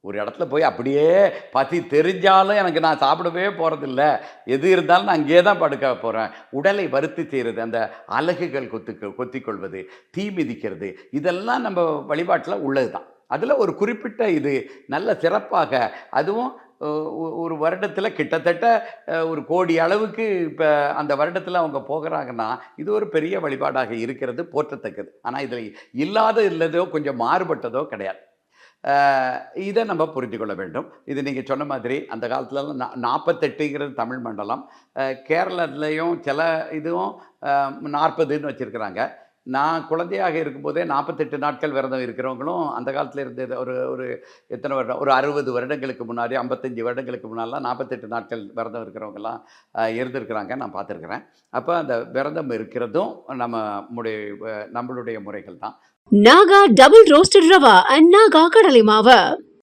ஒரு இடத்துல போய் அப்படியே பசி தெரிஞ்சாலும் எனக்கு நான் சாப்பிடவே போறதில்ல. எது இருந்தாலும் நான் அங்கேயே தான் படுக்க போறேன். உடலை வருத்தி செய்றது, அந்த அலகுகள் கொத்திக்கொள்வது, தீ மிதிக்கிறது, இதெல்லாம் நம்ம வழிபாட்டுல உள்ளது தான். அதுல ஒரு குறிப்பிட்ட இது நல்ல சிறப்பாக அதுவும் ஒ ஒ ஒரு வருடத்துல கிட்டத்தட்ட ஒரு கோடி அளவுக்கு இப்ப அந்த வருடத்துல அவங்க போகுறாங்கன்னா, இது ஒரு பெரிய வழிபாடாக இருக்கிறது, போற்றத்தக்கது. ஆனா இதுல இல்லதோ கொஞ்சம் மாறுபட்டதோ கிடையாது. அ இத நம்ம புரிந்து கொள்ள வேண்டும். இது நீங்க சொன்ன மாதிரி அந்த காலத்துலலாம் 48ங்கிறது தமிழ் மண்டலம். கேரளத்திலயும் சில இதுவும் 40ன்னு வச்சிருக்கிறாங்க. நான் குழந்தையாக இருக்கும்போதே 48 நாட்கள் விரதம் இருக்கிறவங்களும் அந்த காலத்துல இருந்தது. ஒரு ஒரு எத்தன வருடம்? ஒரு 60 வருடங்களுக்கு முன்னாடி, 55 வருடங்களுக்கு முன்னாடிலாம் 48 நாட்கள் விரதம் இருக்கிறவங்கலாம் இருந்திருக்கிறாங்க. நான் பார்த்துருக்கிறேன். அப்ப அந்த விரதம் இருக்கிறதும் நம்மளுடைய முறைகள் தான். Naga double roasted rava and Naga கடலை மாவு.